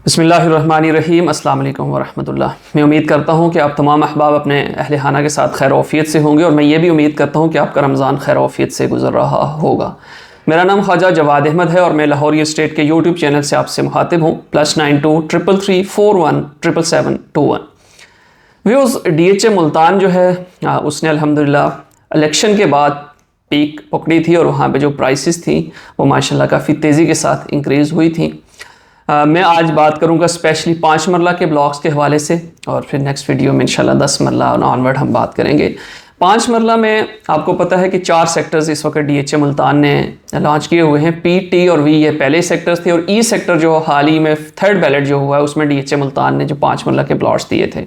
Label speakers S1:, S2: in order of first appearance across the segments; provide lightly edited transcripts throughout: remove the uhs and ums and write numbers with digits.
S1: बिस्मिल्लाहिर्रहमानिर्रहीम अस्सलाम वालेकुम वरहमतुल्लाह। मैं उम्मीद करता हूँ कि आप तमाम अहबाब अपने अहले खाना के साथ खैर औफियत से होंगे और मैं ये भी उम्मीद करता हूँ कि आपका रमज़ान खैर औफियत से गुजर रहा होगा। मेरा नाम ख्वाजा जवाद अहमद है और मैं लाहौरी स्टेट के यूट्यूब चैनल से आपसे मुखातिब हूँ +92 333 41 777 21। व्यूज़ DHA मुल्तान जो है उसने अल्हम्दुलिल्लाह इलेक्शन के बाद पीक पकड़ी थी और वहाँ पे जो प्राइसेस थी वो माशाल्लाह काफ़ी तेज़ी के साथ इंक्रीज़ हुई थी। मैं आज बात करूंगा स्पेशली 5 मरला के ब्लॉक्स के हवाले से और फिर नेक्स्ट वीडियो में इंशाल्लाह 10 मरला ऑनवर्ड हम बात करेंगे। 5 मरला में आपको पता है कि 4 सेक्टर्स इस वक्त DHA मुल्तान ने लॉन्च किए हुए हैं। P, T और V ये पहले सेक्टर्स थे और E सेक्टर जो हाल ही में थर्ड बैलेट जो हुआ है उसमें DHA मुल्तान ने जो 5 मरला के प्लॉट्स दिए थे।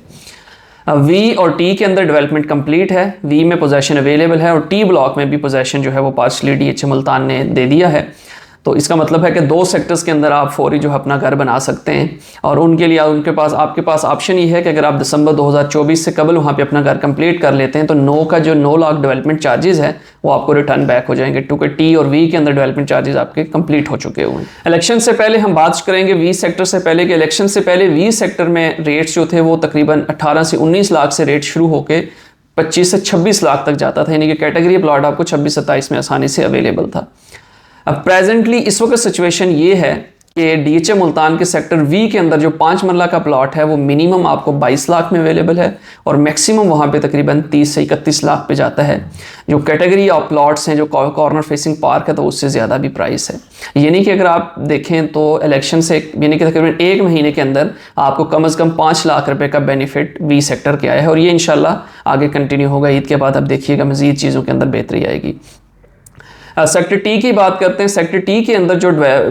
S1: V और T के अंदर डेवलपमेंट कंप्लीट है, V में पोजेसन अवेलेबल है और T ब्लॉक में भी पोजेसन जो है वो पार्शली DHA मुल्तान ने दे दिया है। तो इसका मतलब है कि 2 सेक्टर्स के अंदर आप फौरी जो है अपना घर बना सकते हैं और उनके लिए आपके पास ऑप्शन ये है कि अगर आप दिसंबर 2024 से कबल वहाँ पे अपना घर कंप्लीट कर लेते हैं तो 9 लाख डेवलपमेंट चार्जेस है वो आपको रिटर्न बैक हो जाएंगे, क्योंकि T और V के अंदर डेवलपमेंट चार्जेस आपके कंप्लीट हो चुके हुए हैं। इलेक्शन से पहले हम बात करेंगे V सेक्टर से पहले कि इलेक्शन से पहले V सेक्टर में रेट्स जो थे वो तकरीबन 18 से 19 लाख से रेट शुरू होकर 25 से 26 लाख तक जाता था, यानी कि कैटेगरी प्लॉट आपको 26-27 में आसानी से अवेलेबल था। अब प्रेजेंटली इस वक्त सिचुएशन ये है कि DHA मुल्तान के सेक्टर V के अंदर जो 5 मरला का प्लॉट है वो मिनिमम आपको 22 लाख में अवेलेबल है और मैक्सिमम वहाँ पे तकरीबन 30 से 31 लाख पे जाता है। जो कैटेगरी ऑफ प्लॉट्स हैं जो कॉर्नर फेसिंग पार्क है तो उससे ज़्यादा भी प्राइस है। यानी कि अगर आप देखें तो इलेक्शन से यानी कि तकरीबन 1 महीने के अंदर आपको कम से कम 5 लाख रुपए का बेनिफिट V सेक्टर के आया है और ये इंशाल्लाह आगे कंटिन्यू होगा। ईद के बाद अब देखिएगा मज़ीद चीज़ों के अंदर बेहतरी आएगी। सेक्टर T की बात करते हैं। सेक्टर T के अंदर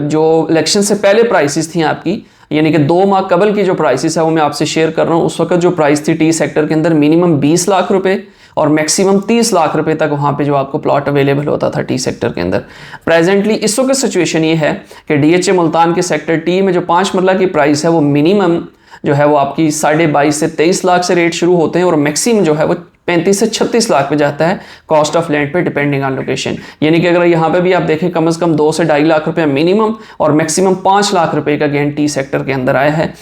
S1: जो इलेक्शन से पहले प्राइसेस थी आपकी, यानी कि 2 माह कबल की जो प्राइसेस है वो मैं आपसे शेयर कर रहा हूँ। उस वक्त जो प्राइस थी T सेक्टर के अंदर मिनिमम 20 लाख रुपए और मैक्सिमम 30 लाख रुपए तक वहाँ पे जो आपको प्लॉट अवेलेबल होता था T सेक्टर के अंदर। प्रेजेंटली इस वक्त सिचुएशन ये है कि DHA मुल्तान के सेक्टर T में जो 5 मरला की प्राइस है वो मिनिमम जो है वो आपकी 22.5 से 23 लाख से रेट शुरू होते हैं और मैक्सिमम जो है वो 35 से 36 लाख पे जाता है कॉस्ट ऑफ लैंड पे डिपेंडिंग ऑन लोकेशन। यानी कि अगर यहाँ पे भी आप देखें कम से कम 2 से 2.5 लाख रुपए मिनिमम और मैक्सिमम 5 लाख रुपए का गेन T सेक्टर के अंदर आया है।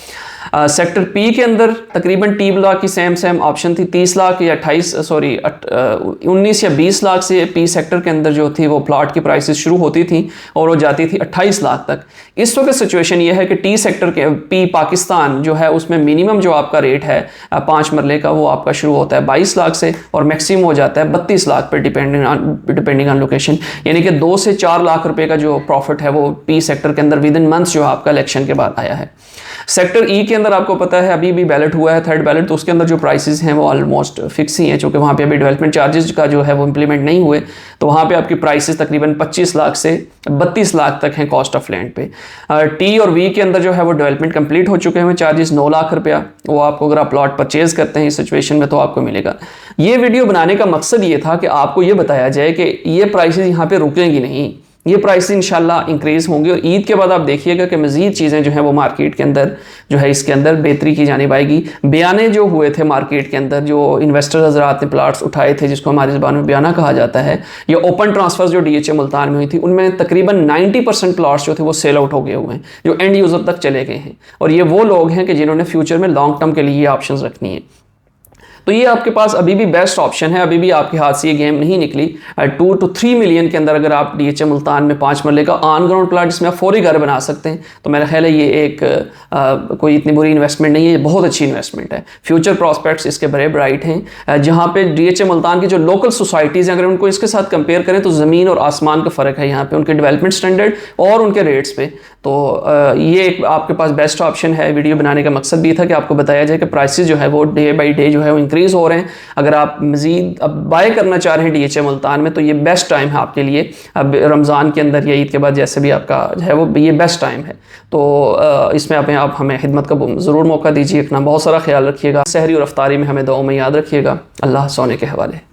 S1: सेक्टर P के अंदर तकरीबन T ब्लॉक की सेम ऑप्शन थी 30 लाख या 19 या 20 लाख से P सेक्टर के अंदर जो थी वो प्लॉट की प्राइसेस शुरू होती थी और वो जाती थी 28 लाख तक। इस वक्त सिचुएशन ये है कि T सेक्टर के P पाकिस्तान जो है उसमें मिनिमम जो आपका रेट है 5 मरले का वो आपका शुरू होता है 22 लाख से और मैक्सिमम हो जाता है 32 लाख पर डिपेंडिंग ऑन लोकेशन। यानी कि 2 से 4 लाख रुपए का जो प्रॉफिट है वो P सेक्टर के अंदर विद इन मंथ्स जो आपका इलेक्शन के बाद आया है। सेक्टर E के अंदर आपको पता है अभी भी बैलेट हुआ है थर्ड बैलेट, तो उसके अंदर जो प्राइसेस हैं वो ऑलमोस्ट फिक्स ही हैं, क्योंकि वहाँ पे अभी डेवलपमेंट चार्जेस का जो है वो इंप्लीमेंट नहीं हुए। तो वहाँ पे आपकी प्राइसेस तकरीबन 25 लाख से 32 लाख तक हैं कॉस्ट ऑफ लैंड पे। T और V के अंदर जो है वो डेवलपमेंट कंप्लीट हो चुके हैं चार्जेस 9 लाख रुपया वो आपको अगर आप प्लॉट परचेज करते हैं इस सिचुएशन में तो आपको मिलेगा। ये वीडियो बनाने का मकसद ये था कि आपको ये बताया जाए कि ये प्राइसेस यहाँ पे रुकेंगी नहीं, ये प्राइस इंशाल्लाह इंक्रीज होंगी और ईद के बाद आप देखिएगा कि मज़ीद चीज़ें जो हैं वो मार्केट के अंदर जो है इसके अंदर बेहतरी की जानिब आएगी। बयाने जो हुए थे मार्केट के अंदर जो इन्वेस्टर हज़रात ने प्लाट्स उठाए थे जिसको हमारी ज़बान में बयाना कहा जाता है, या ओपन ट्रांसफर जो DHA मुल्तान में हुई थी उनमें तकरीबन 90% प्लाट्स जो थे वो सेल आउट हो गए हुए हैं, जो एंड यूज़र तक चले गए हैं और ये वो लोग हैं कि जिन्होंने फ्यूचर में लॉन्ग टर्म के लिए ये ऑप्शन रखनी है। तो ये आपके पास अभी भी बेस्ट ऑप्शन है, अभी भी आपके हाथ से ये गेम नहीं निकली। 2 to 3 मिलियन के अंदर अगर आप DHA मुल्तान में 5 मरले का ऑन ग्राउंड प्लाट जिसमें आप फौरी घर बना सकते हैं तो मेरा ख्याल है ये एक कोई इतनी बुरी इन्वेस्टमेंट नहीं है, ये बहुत अच्छी इन्वेस्टमेंट है। फ्यूचर प्रॉस्पेक्ट्स इसके बड़े ब्राइट हैं। जहाँ पे DHA मुल्तान की जो लोकल सोसाइटीज़ हैं अगर उनको इसके साथ कंपेयर करें तो ज़मीन और आसमान का फ़र्क है यहाँ पे उनके डेवलपमेंट स्टैंडर्ड और उनके रेट्स पे। तो ये एक आपके पास बेस्ट ऑप्शन है। वीडियो बनाने का मकसद भी था कि आपको बताया जाए कि प्राइसेस जो है वो डे बाई डे जो है वो इंक्रीज़ हो रहे हैं। अगर आप मज़ीद अब बाय करना चाह रहे हैं DHA मुल्तान में तो ये बेस्ट टाइम है आपके लिए। अब रमज़ान के अंदर या ईद के बाद जैसे भी आपका जो है वो ये बेस्ट टाइम है। तो इसमें आप हमें खिदमत का ज़रूर मौका दीजिए। अपना बहुत सारा ख्याल रखिएगा। सहरी और अफ्तारी में हमें दुआओं में याद रखिएगा। अल्लाह सोने के हवाले।